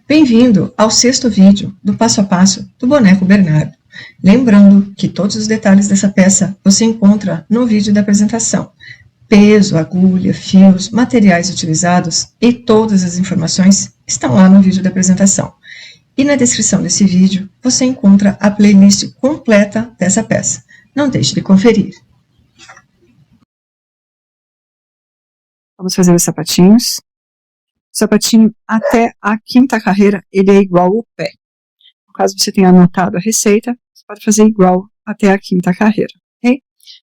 Bem-vindo ao 6º vídeo do passo a passo do boneco Bernardo. Lembrando que todos os detalhes dessa peça você encontra no vídeo da apresentação. Peso, agulha, fios, materiais utilizados e todas as informações estão lá no vídeo da apresentação. E na descrição desse vídeo você encontra a playlist completa dessa peça. Não deixe de conferir. Vamos fazer os sapatinhos. O sapatinho até a 5ª carreira, ele é igual ao pé. No caso você tenha anotado a receita, você pode fazer igual até a 5ª carreira, ok?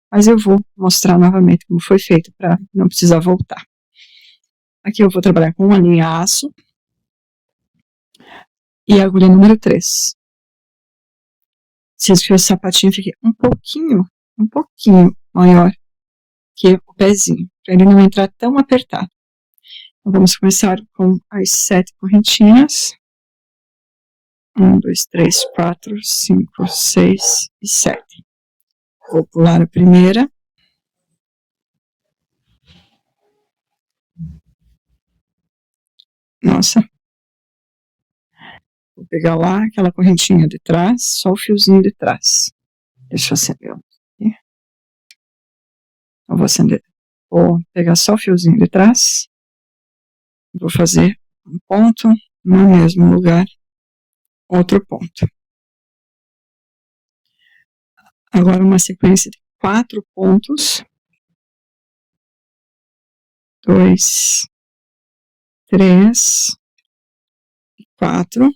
Mas eu vou mostrar novamente como foi feito para não precisar voltar. Aqui eu vou trabalhar com uma linha aço e a agulha número 3. Preciso que o sapatinho fique um pouquinho maior que o pezinho, para ele não entrar tão apertado. Então, vamos começar com as 7 correntinhas. 1, 2, 3, 4, 5, 6 e 7. Vou pular a primeira. Nossa. Vou pegar lá aquela correntinha de trás, só o fiozinho de trás. Deixa eu acender aqui. Eu vou acender. Vou pegar só o fiozinho de trás. Vou fazer um ponto no mesmo lugar. Outro ponto. Agora uma sequência de 4 pontos. 2, 3, 4.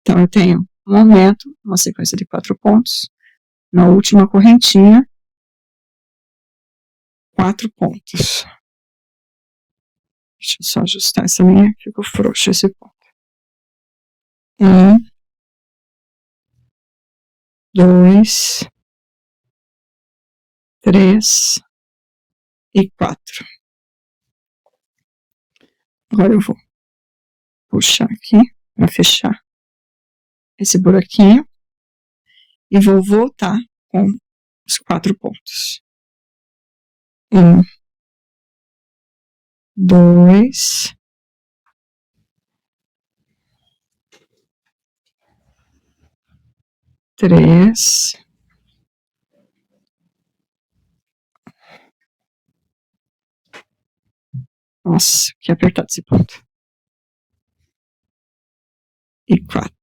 Então, eu tenho um aumento, uma sequência de 4 pontos. Na última correntinha, 4 pontos. Deixa eu só ajustar essa linha, ficou frouxo esse ponto. 1, 2, 3 e 4. Agora eu vou puxar aqui para fechar esse buraquinho e vou voltar com os 4 pontos. 1, 2, 3, 'Nossa, que apertado esse ponto. E 4.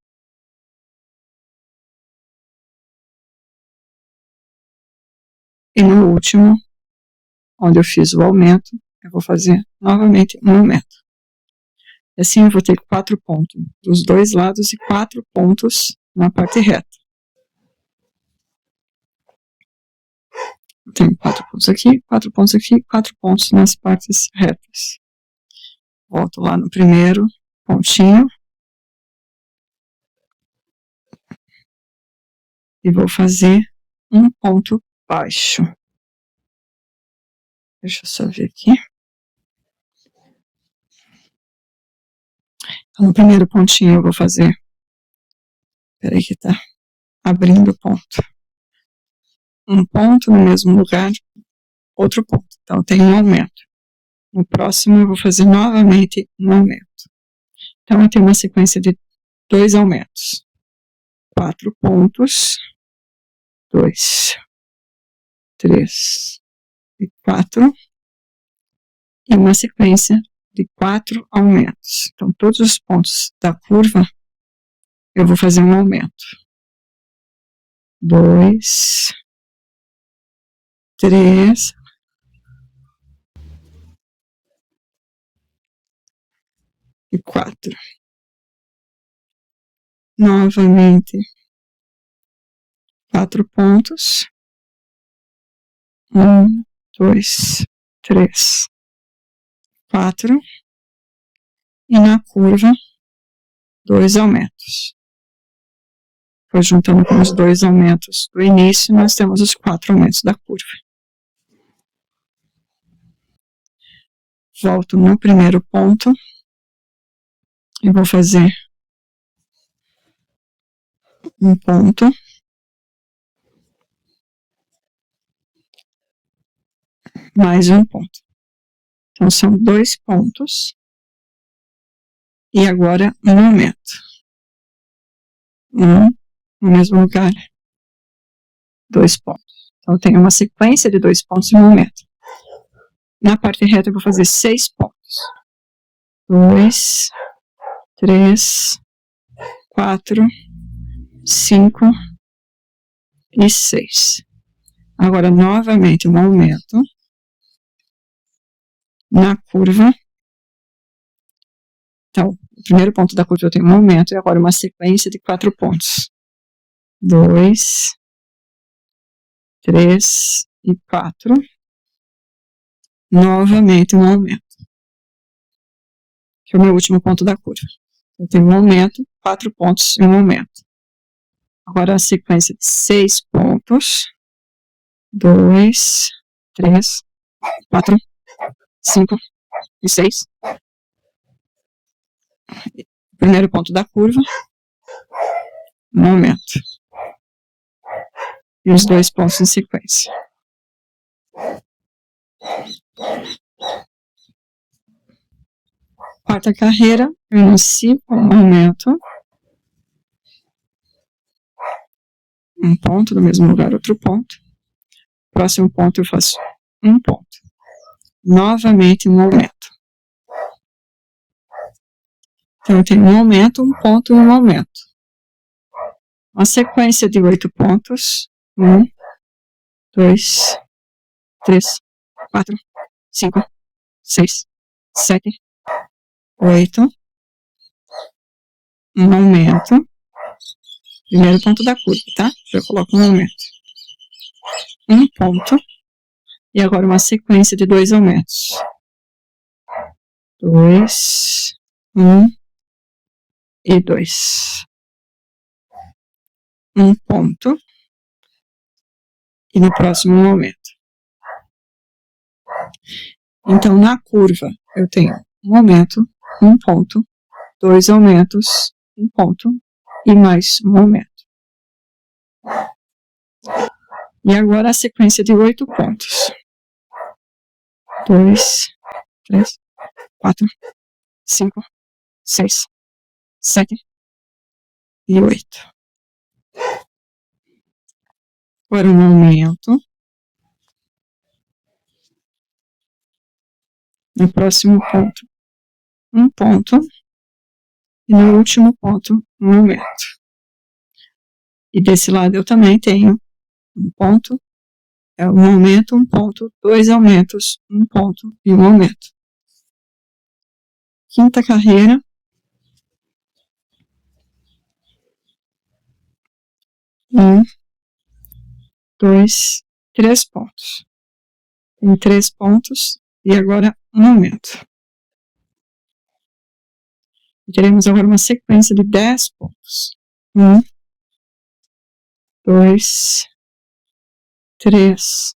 E no último, onde eu fiz o aumento, eu vou fazer novamente um aumento. E assim eu vou ter 4 pontos dos dois lados e 4 pontos na parte reta. Eu tenho 4 pontos aqui, 4 pontos aqui, 4 pontos nas partes retas. Volto lá no primeiro pontinho. E vou fazer um ponto baixo. Deixa eu só ver aqui. Então, no primeiro pontinho eu vou fazer. Peraí que tá abrindo o ponto. Um ponto no mesmo lugar, outro ponto. Então tem um aumento. No próximo eu vou fazer novamente um aumento. Então eu tenho uma sequência de 2 aumentos. 4 pontos. 2, 3 e 4. E uma sequência de 4 aumentos. Então todos os pontos da curva eu vou fazer um aumento. 2, 3 e 4. Novamente, 4 pontos. 1, 2, 3, 4. E na curva, 2 aumentos. Depois, juntando com os 2 aumentos do início, nós temos os 4 aumentos da curva. Volto no primeiro ponto. E vou fazer um ponto. Mais um ponto. Então, são 2 pontos. E agora, um aumento. No mesmo lugar. 2 pontos. Então, eu tenho uma sequência de 2 pontos e um aumento. Na parte reta, eu vou fazer 6 pontos. 2, 3, 4, 5 e 6. Agora, novamente, um aumento na curva. Então, o primeiro ponto da curva eu tenho um aumento e agora uma sequência de 4 pontos. 2, 3 e 4. Novamente um aumento. Que é o meu último ponto da curva. Eu tenho um aumento, 4 pontos e um aumento. Agora a sequência de 6 pontos. 2, 3, 4, 5 e 6. Primeiro ponto da curva. Um aumento. E os 2 pontos em sequência. Quarta carreira, eu inicio com um aumento. Um ponto no mesmo lugar, outro ponto. Próximo ponto eu faço um ponto. Novamente um aumento. Então eu tenho um aumento, um ponto e um aumento. Uma sequência de 8 pontos. 1, 2, 3, 4, 5, 6, 7, 8. Um aumento. Primeiro ponto da curva, tá? Eu coloco um aumento. Um ponto. E agora uma sequência de 2 aumentos. 2, 1 e 2. Um ponto. E no próximo um aumento. Então, na curva, eu tenho um aumento, um ponto, 2 aumentos, um ponto e mais um aumento. E agora a sequência de 8 pontos. 2, 3, 4, 5, 6, 7 e 8. Agora um aumento. No próximo ponto, um ponto. E no último ponto, um aumento. E desse lado eu também tenho um ponto, um aumento, um ponto, 2 aumentos, um ponto e um aumento. Quinta carreira. Um, 2, 3 pontos. Tem 3 pontos e agora um aumento. E teremos agora uma sequência de 10 pontos. 1, 2, 3,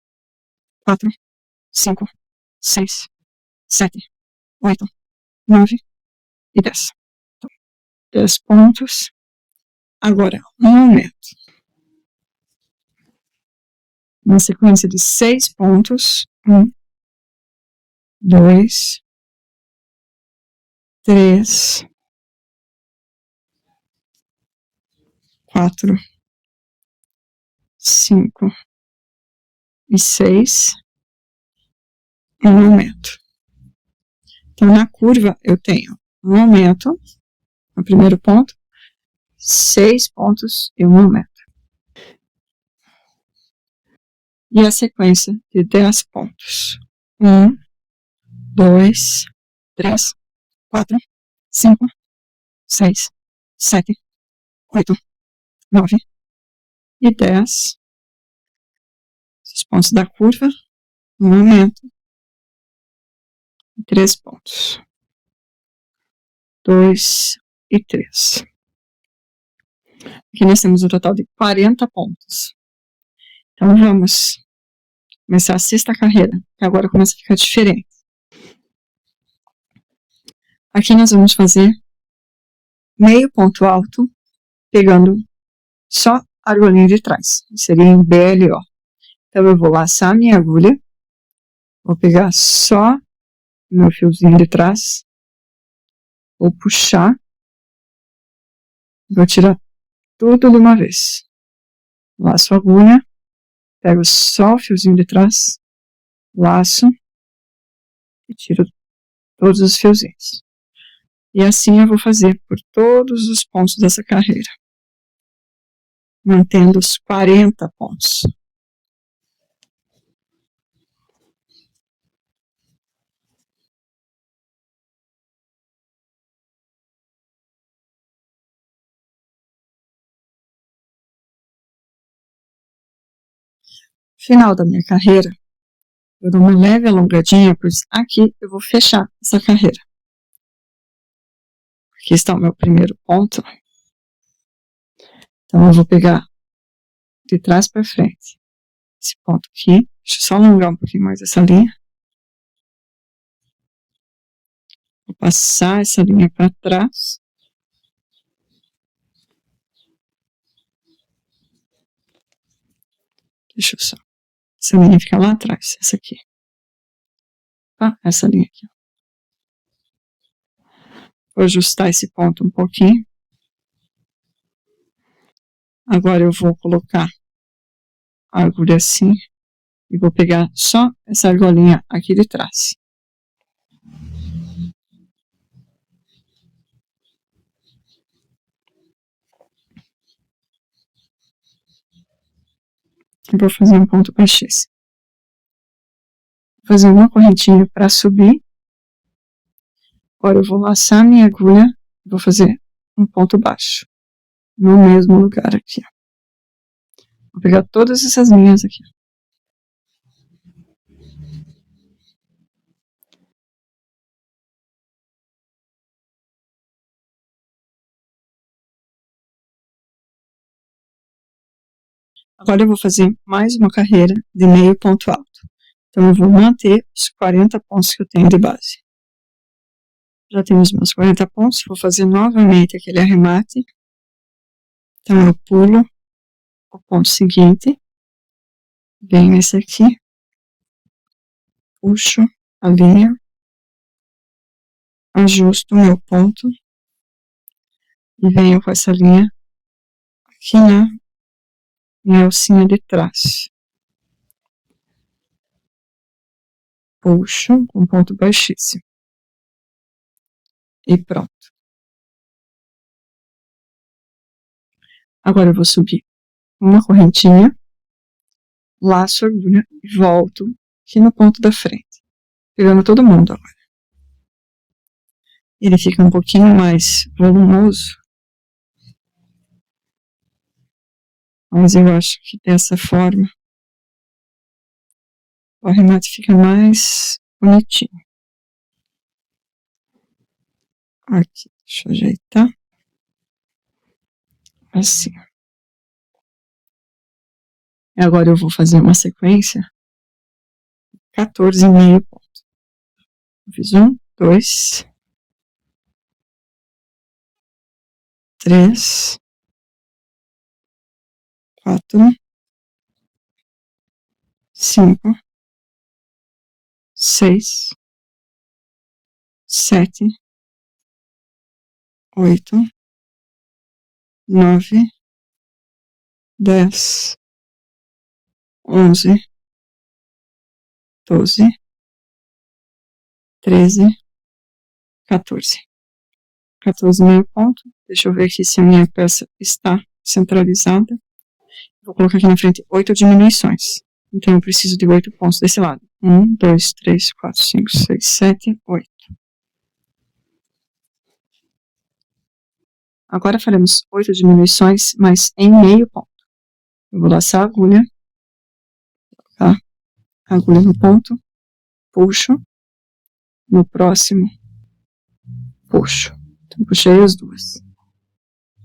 4, 5, 6, 7, 8, 9 e 10. Então, 10 pontos. Agora, um aumento. Uma sequência de 6 pontos. 1, 2, 3, 4, 5 e 6. Um aumento. Então, na curva, eu tenho um aumento no primeiro ponto, 6 pontos e um aumento. E a sequência de 10 pontos. 1, 2, 3, 4, 5, 6, 7, 8, 9 e 10. Esses pontos da curva, um aumento. 3 pontos. 2 e 3. Aqui nós temos um total de 40 pontos. Então vamos começar a sexta carreira, que agora começa a ficar diferente. Aqui nós vamos fazer meio ponto alto, pegando só a argolinha de trás. Seria em BLO. Então eu vou laçar a minha agulha, vou pegar só meu fiozinho de trás, vou puxar, vou tirar tudo de uma vez. Laço a agulha, pego só o fiozinho de trás, laço e tiro todos os fiozinhos. E assim eu vou fazer por todos os pontos dessa carreira, mantendo os 40 pontos. Final da minha carreira, eu dou uma leve alongadinha, pois aqui eu vou fechar essa carreira. Aqui está o meu primeiro ponto. Então eu vou pegar de trás para frente esse ponto aqui. Deixa eu só alongar um pouquinho mais essa linha. Vou passar essa linha para trás. Deixa eu só. Essa linha fica lá atrás, essa aqui. Tá? Essa linha aqui. Vou ajustar esse ponto um pouquinho. Agora eu vou colocar a agulha assim e vou pegar só essa argolinha aqui de trás. E vou fazer um ponto baixíssimo. Vou fazer uma correntinha para subir. Agora eu vou laçar minha agulha e vou fazer um ponto baixo. No mesmo lugar aqui. Vou pegar todas essas linhas aqui. Agora eu vou fazer mais uma carreira de meio ponto alto. Então eu vou manter os 40 pontos que eu tenho de base. Já tenho os meus 40 pontos, vou fazer novamente aquele arremate. Então eu pulo o ponto seguinte, venho esse aqui, puxo a linha, ajusto o meu ponto e venho com essa linha aqui na minha alcinha de trás. Puxo com ponto baixíssimo. E pronto. Agora eu vou subir uma correntinha, laço a agulha e volto aqui no ponto da frente, pegando todo mundo agora. Ele fica um pouquinho mais volumoso, mas eu acho que dessa forma o arremate fica mais bonitinho. Aqui, deixa eu ajeitar. Assim. Agora eu vou fazer uma sequência 14,5 pontos. Fiz 1, 2, 3, 4, 5, 6, 7, 8, 9, 10, 11, 12, 13, 14. 14,5 pontos. Deixa eu ver aqui se a minha peça está centralizada. Vou colocar aqui na frente 8 diminuições. Então eu preciso de 8 pontos desse lado. 1, 2, 3, 4, 5, 6, 7, 8. Agora faremos 8 diminuições, mas em meio ponto. Eu vou laçar a agulha, colocar a agulha no ponto, puxo, no próximo, puxo. Então, puxei as duas.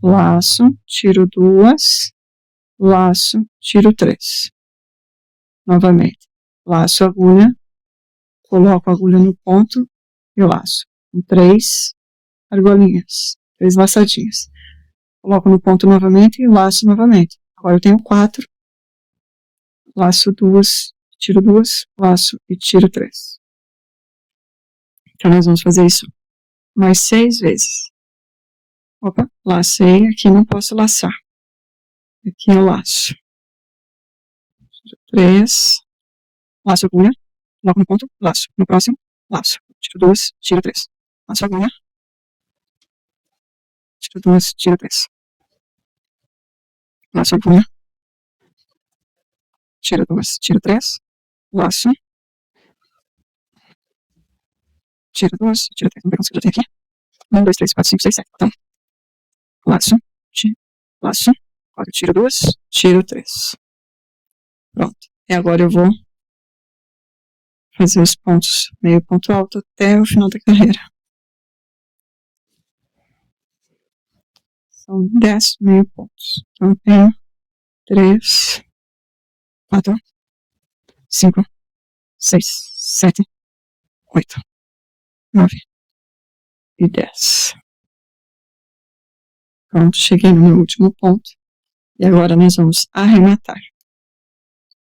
Laço, tiro duas, laço, tiro 3. Novamente, laço a agulha, coloco a agulha no ponto e laço. Com 3 argolinhas, 3 laçadinhas. Coloco no ponto novamente e laço novamente. Agora eu tenho 4. Laço 2, tiro 2, laço e tiro 3. Então, nós vamos fazer isso mais 6 vezes. Opa, lacei, aqui não posso laçar. Aqui eu laço. 3, laço a agulha, coloco no ponto, laço. No próximo, laço. Tiro 2, tiro 3. Laço a agulha. Tiro 2, tiro 3. Laço a agulha. Tiro 2, tiro 3. Laço. Tiro 2, tiro 3. Vamos ver quantos que eu já tenho aqui. 1, 2, 3, 4, 5, 6, 7. Então, laço, laço. Agora tiro 2, tiro 3. Pronto. E agora eu vou fazer os pontos, meio ponto alto até o final da carreira. São 10 meio pontos. Então, eu tenho 3, 4, 5, 6, 7, 8, 9 e 10. Pronto, cheguei no meu último ponto. E agora nós vamos arrematar.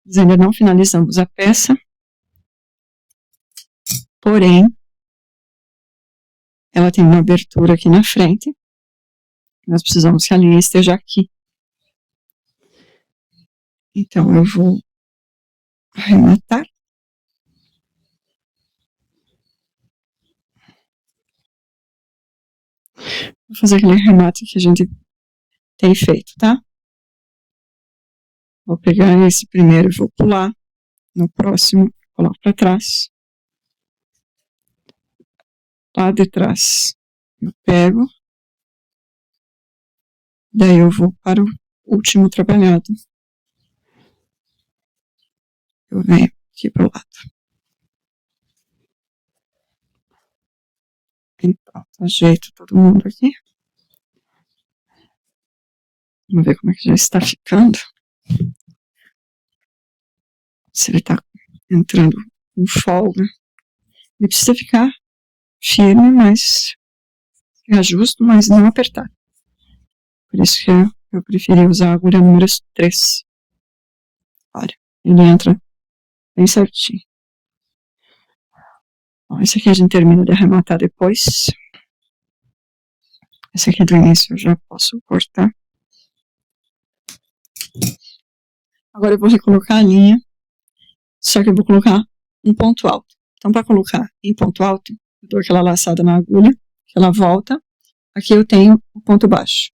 Nós ainda não finalizamos a peça. Porém, ela tem uma abertura aqui na frente. Nós precisamos que a linha esteja aqui. Então, eu vou arrematar. Vou fazer aquele arremate que a gente tem feito, tá? Vou pegar esse primeiro e vou pular. No próximo, coloco para trás. Lá de trás, eu pego. Daí eu vou para o último trabalhado. Eu venho aqui para o lado. E pronto, ajeito todo mundo aqui. Vamos ver como é que já está ficando. Se ele está entrando com folga. Ele precisa ficar firme, mas ficar justo, mas não apertar. Por isso que eu preferi usar a agulha número 3. Olha, ele entra bem certinho. Bom, esse aqui a gente termina de arrematar depois. Esse aqui do início eu já posso cortar. Agora eu vou recolocar a linha, só que eu vou colocar um ponto alto. Então, para colocar em ponto alto, eu dou aquela laçada na agulha, que ela volta. Aqui eu tenho o ponto baixo.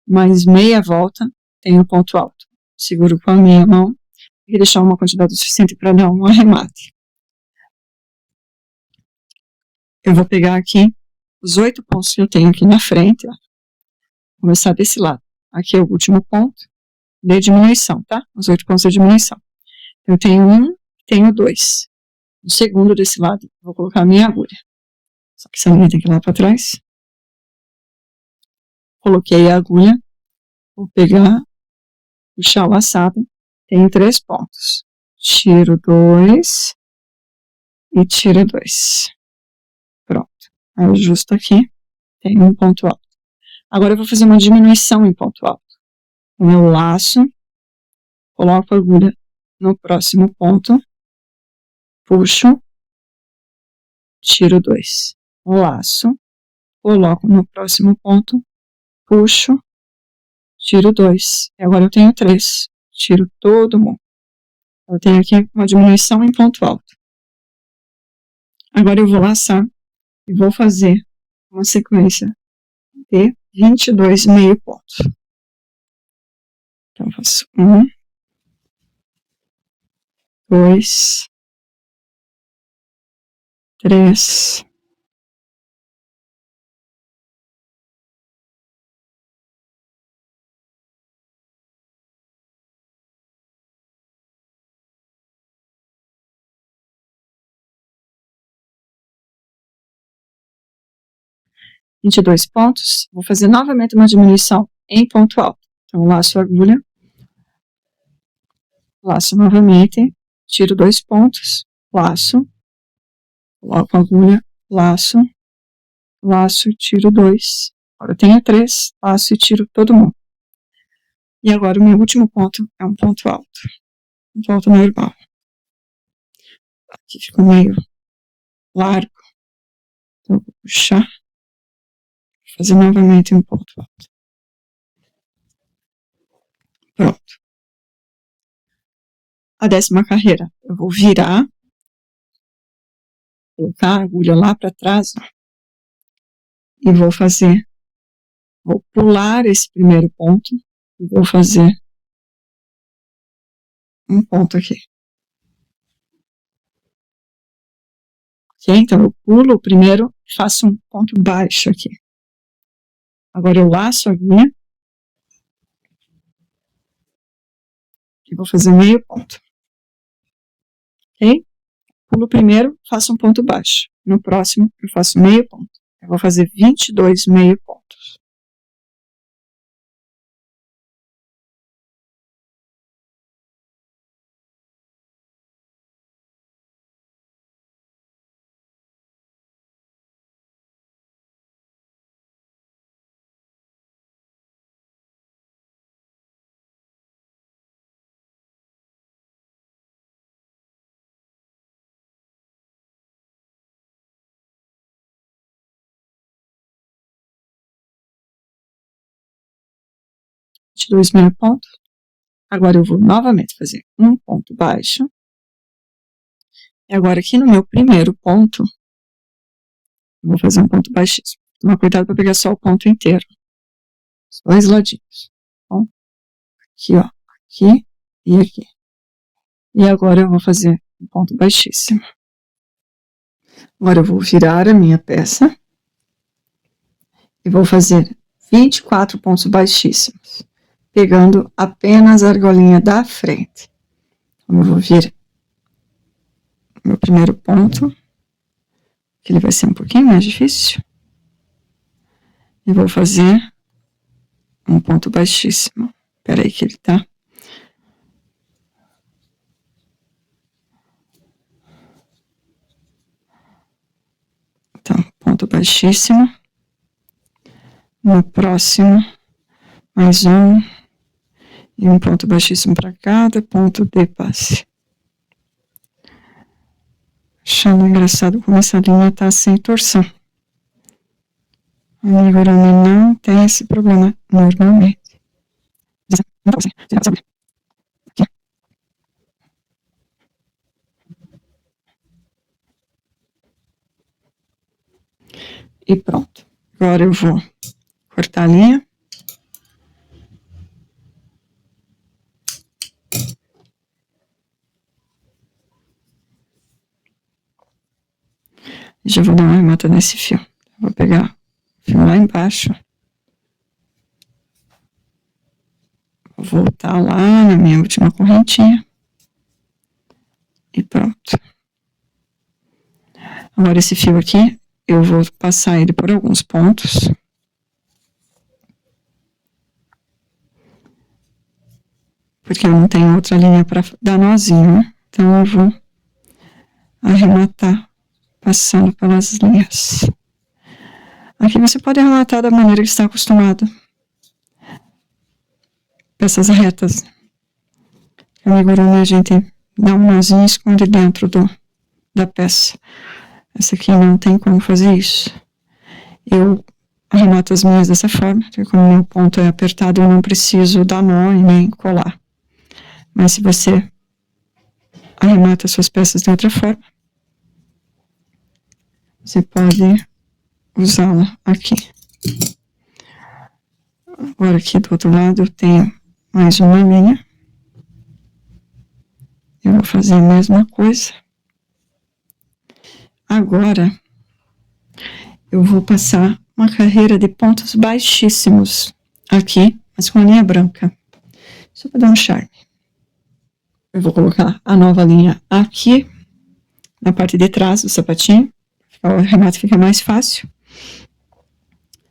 Mais meia volta, tenho o ponto alto. Seguro com a minha mão e deixar uma quantidade suficiente para dar um arremate. Eu vou pegar aqui os 8 pontos que eu tenho aqui na frente, ó. Começar desse lado. Aqui é o último ponto de diminuição, tá? Os 8 pontos de diminuição. Eu tenho 1, tenho 2. No segundo desse lado, vou colocar a minha agulha. Só que essa linha tem que ir lá para trás. Coloquei a agulha. Vou pegar, puxar o laçado. Tenho 3 pontos. Tiro 2 e tiro 2. Pronto. Aí eu ajusto aqui. Tenho um ponto alto. Agora eu vou fazer uma diminuição em ponto alto. O meu laço, coloco a agulha no próximo ponto, puxo, tiro 2. Laço, coloco no próximo ponto, puxo, tiro 2. E agora eu tenho 3. Tiro todo mundo. Eu tenho aqui uma diminuição em ponto alto. Agora eu vou laçar e vou fazer uma sequência de 22 meio pontos. Então, eu faço 1, 2, 3, 22 pontos. Vou fazer novamente uma diminuição em ponto alto. Então, laço a agulha, laço novamente, tiro 2 pontos, laço, coloco a agulha, laço, laço, tiro 2. Agora eu tenho 3, laço e tiro todo mundo. E agora o meu último ponto é um ponto alto. Um ponto alto normal. Aqui ficou meio largo. Então, eu vou puxar, fazer novamente um ponto alto. Pronto. A 10ª carreira, eu vou virar, colocar a agulha lá para trás, ó, e vou pular esse primeiro ponto, e vou fazer um ponto aqui. Ok? Então, eu pulo o primeiro, faço um ponto baixo aqui. Agora, eu laço a agulha, e vou fazer meio ponto. Ok? Pulo o primeiro, faço um ponto baixo. No próximo, eu faço meio ponto. Eu vou fazer 22 meio pontos. Dois meio pontos. Agora eu vou novamente fazer um ponto baixo. E agora aqui no meu primeiro ponto, eu vou fazer um ponto baixíssimo. Toma cuidado para pegar só o ponto inteiro. Os dois ladinhos. Bom, aqui, ó. Aqui e aqui. E agora eu vou fazer um ponto baixíssimo. Agora eu vou virar a minha peça. E vou fazer 24 pontos baixíssimos, pegando apenas a argolinha da frente. Então, eu vou vir meu primeiro ponto, que ele vai ser um pouquinho mais difícil. E vou fazer um ponto baixíssimo. Espera aí que ele tá. Então, ponto baixíssimo. No próximo, mais um. E um ponto baixíssimo para cada ponto de passe. Achando engraçado como essa linha tá sem torção. A amigurumi não tem esse problema normalmente. Aqui. E pronto. Agora eu vou cortar a linha. E já vou dar uma remata nesse fio. Vou pegar o fio lá embaixo. Vou voltar lá na minha última correntinha. E pronto. Agora esse fio aqui, eu vou passar ele por alguns pontos. Porque eu não tenho outra linha para dar nozinho, né? Então eu vou arrematar passando pelas linhas. Aqui você pode arrematar da maneira que está acostumado. Peças retas. A amigurumi a gente dá um nozinho e esconde dentro da peça. Essa aqui não tem como fazer isso. Eu arremato as minhas dessa forma, porque como o meu ponto é apertado, eu não preciso dar nó e nem colar. Mas se você arremata suas peças de outra forma, você pode usá-la aqui. Agora aqui do outro lado eu tenho mais uma linha. Eu vou fazer a mesma coisa. Agora eu vou passar uma carreira de pontos baixíssimos aqui, mas com a linha branca. Só para dar um charme. Eu vou colocar a nova linha aqui, na parte de trás do sapatinho. O arremate fica mais fácil.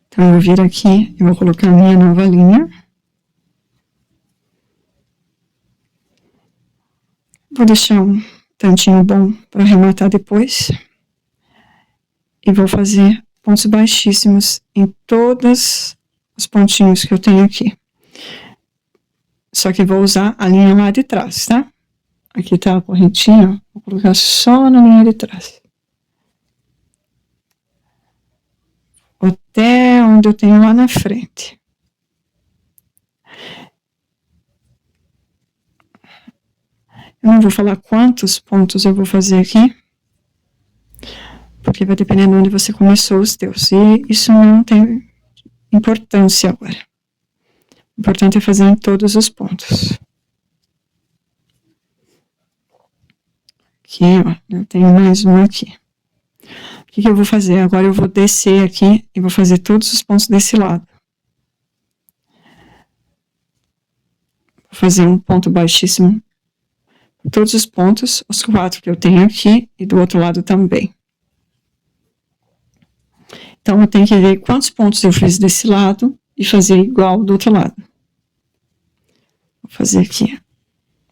Então, eu vou vir aqui e vou colocar a minha nova linha. Vou deixar um tantinho bom para arrematar depois. E vou fazer pontos baixíssimos em todos os pontinhos que eu tenho aqui. Só que vou usar a linha lá de trás, tá? Aqui tá a correntinha, vou colocar só na linha de trás. até onde eu tenho lá na frente. Eu não vou falar quantos pontos eu vou fazer aqui, porque vai depender de onde você começou os teus. E isso não tem importância agora. O importante é fazer em todos os pontos. Aqui, ó, eu tenho mais um aqui. O que eu vou fazer? Agora eu vou descer aqui e vou fazer todos os pontos desse lado. Vou fazer um ponto baixíssimo. Todos os pontos, os 4 que eu tenho aqui e do outro lado também. Então, eu tenho que ver quantos pontos eu fiz desse lado e fazer igual do outro lado. Vou fazer aqui.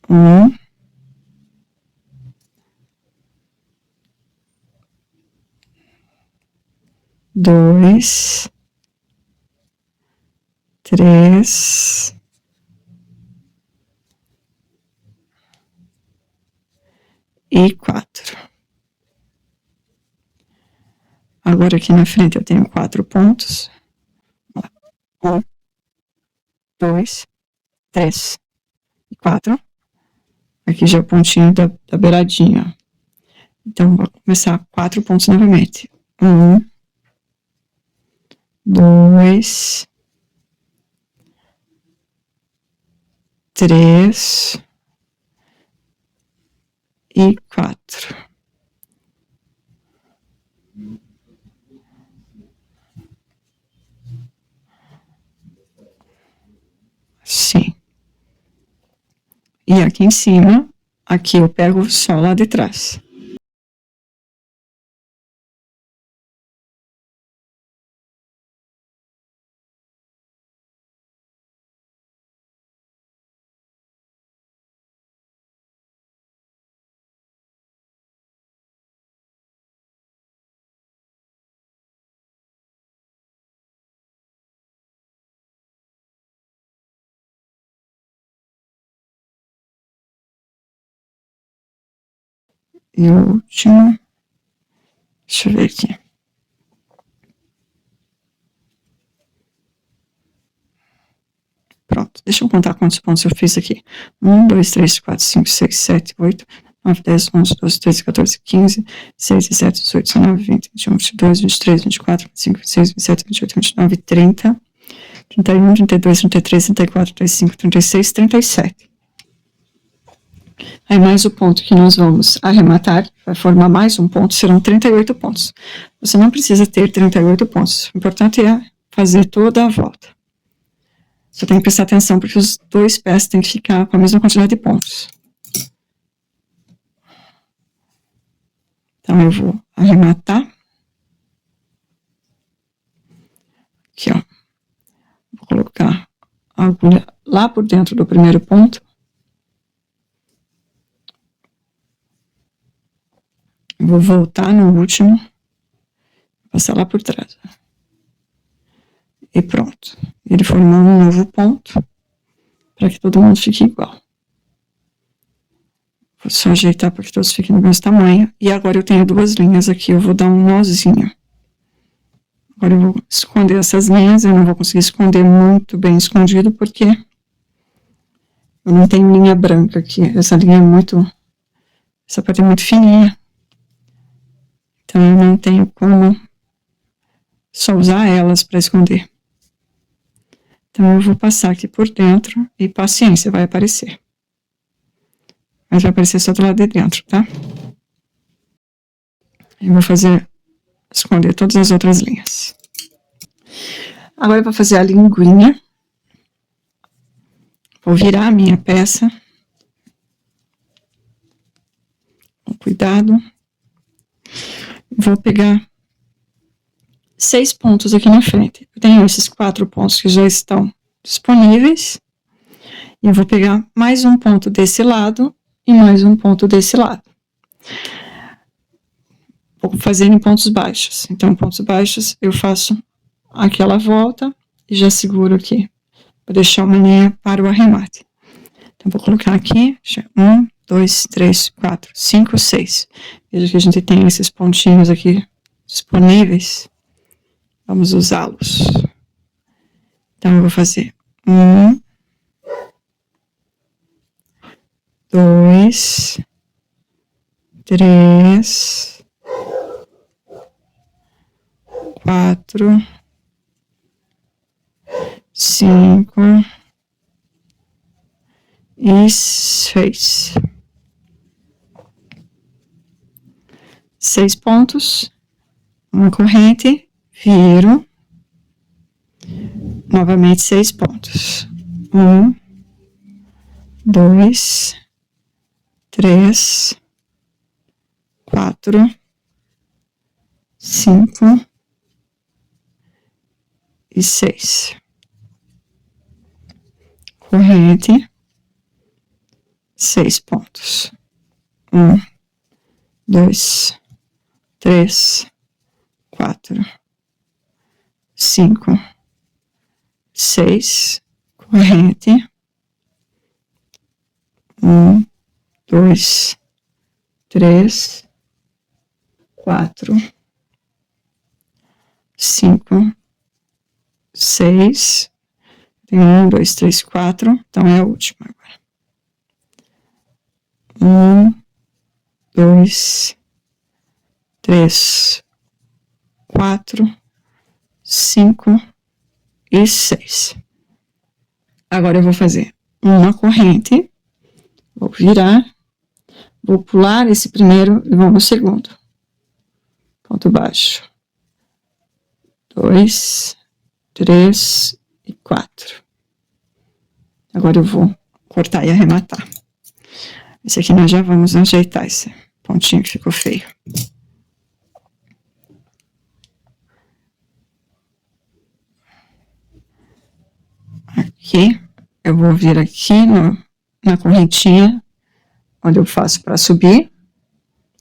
1. 2. 3. E 4. Agora aqui na frente eu tenho 4 pontos. 1, 2, 3 e 4. Aqui já é o pontinho da beiradinha. Então, vou começar 4 pontos novamente. 1, 2, 3 e 4. Sim. E aqui em cima, aqui eu pego só lá de trás. E o último, deixa eu ver aqui. Pronto, deixa eu contar quantos pontos eu fiz aqui. 1, 2, 3, 4, 5, 6, 7, 8, 9, 10, 11, 12, 13, 14, 15, 16, 17, 18, 19, 20, 21, 22, 23, 24, 25, 26, 27, 28, 29, 30, 31, 32, 33, 34, 35, 36, 37. Aí mais o ponto que nós vamos arrematar, vai formar mais um ponto, serão 38 pontos. Você não precisa ter 38 pontos, o importante é fazer toda a volta. Só tem que prestar atenção, porque os 2 pés têm que ficar com a mesma quantidade de pontos. Então, eu vou arrematar. Aqui, ó. Vou colocar a agulha lá por dentro do primeiro ponto. Vou voltar no último, passar lá por trás. E pronto. Ele formou um novo ponto, para que todo mundo fique igual. Vou só ajeitar para que todos fiquem do mesmo tamanho. E agora eu tenho 2 linhas aqui, eu vou dar um nozinho. Agora eu vou esconder essas linhas, eu não vou conseguir esconder muito bem escondido, porque eu não tenho linha branca aqui. Essa linha é muito, essa parte é muito fininha. Então, eu não tenho como só usar elas para esconder. Então, eu vou passar aqui por dentro e paciência, vai aparecer. Mas vai aparecer só do lado de dentro, tá? Eu vou esconder todas as outras linhas. Agora, eu vou fazer a linguinha. Vou virar a minha peça. Com cuidado. Vou pegar 6 pontos aqui na frente. Eu tenho esses 4 pontos que já estão disponíveis. E eu vou pegar mais um ponto desse lado e mais um ponto desse lado. Vou fazer em pontos baixos. Então, pontos baixos, eu faço aquela volta e já seguro aqui. Vou deixar uma linha para o arremate. Então, vou colocar aqui 1, 2, 3, 4, 5, 6. Veja que a gente tem esses pontinhos aqui disponíveis. Vamos usá-los. Então, eu vou fazer 1, 2, 3, 4, 5 e 6. 6 pontos, uma corrente, viro, novamente 6 pontos. 1, 2, 3, 4, 5 e 6. Corrente, 6 pontos. 1, 2, 3, 4, 5, 6, corrente, 1, 2, 3, 4, 5, 6, tem 1, 2, 3, 4, então é a última agora. 1, 2, 3, 4, 5 e 6. Agora eu vou fazer uma corrente, vou virar, vou pular esse primeiro e vou no segundo. Ponto baixo. 2, 3 e 4. Agora eu vou cortar e arrematar. Esse aqui nós já vamos ajeitar esse pontinho que ficou feio. Aqui, eu vou vir aqui na correntinha, onde eu faço para subir.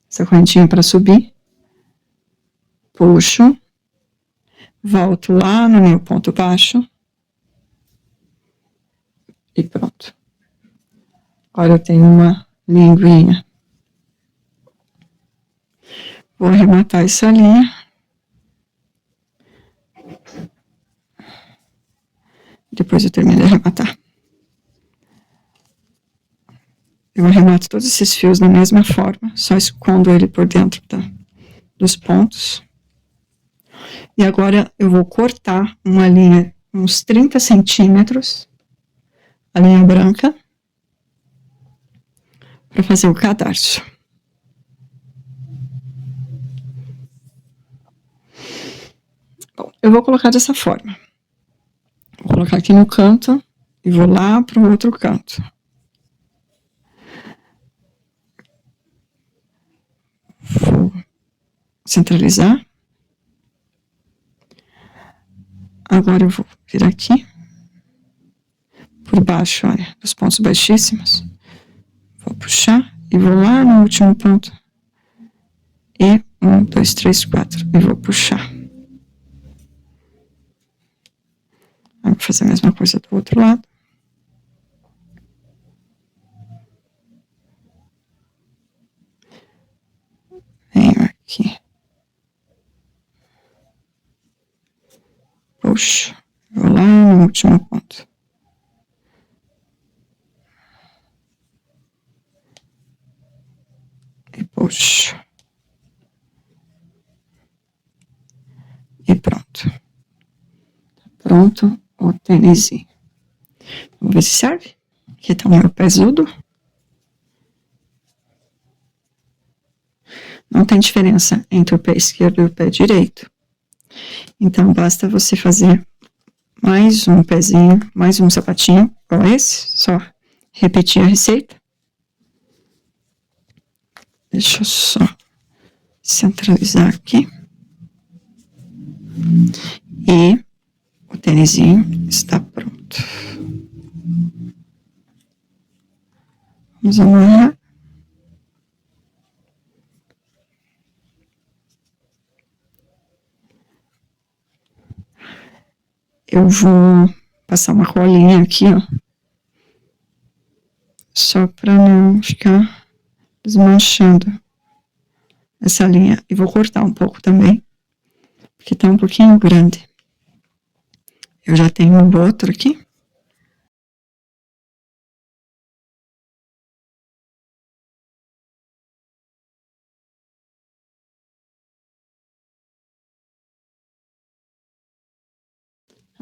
Essa correntinha para subir. Puxo. Volto lá no meu ponto baixo. E pronto. Agora eu tenho uma linguinha. Vou arrematar essa linha. Depois eu termino de arrematar. Eu arremato todos esses fios da mesma forma, só escondo ele por dentro dos pontos. E agora eu vou cortar uma linha, uns 30 centímetros, a linha branca, para fazer o cadarço. Bom, eu vou colocar dessa forma. Vou colocar aqui no canto e vou lá para o outro canto. Vou centralizar. Agora eu vou vir aqui, por baixo, olha, dos pontos baixíssimos. Vou puxar e vou lá no último ponto. E 1, 2, 3, 4. E vou puxar. Vou fazer a mesma coisa do outro lado. Venho aqui. Puxo. Vou lá no último ponto. E puxo. E pronto. Pronto o tênisinho. Vamos ver se serve. Aqui tá o meu pezudo. Não tem diferença entre o pé esquerdo e o pé direito. Então, basta você fazer mais um pezinho, mais um sapatinho, igual esse, só repetir a receita. Deixa eu só centralizar aqui. E o tênisinho está pronto. Vamos amarrar. Eu vou passar uma colinha aqui, ó. Só para não ficar desmanchando essa linha. E vou cortar um pouco também, porque tá um pouquinho grande. Eu já tenho um outro aqui.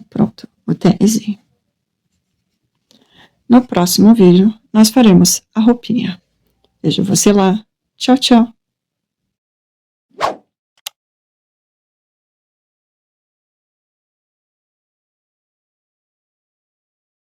Pronto, o tênis. No próximo vídeo, nós faremos a roupinha. Vejo você lá. Tchau, tchau.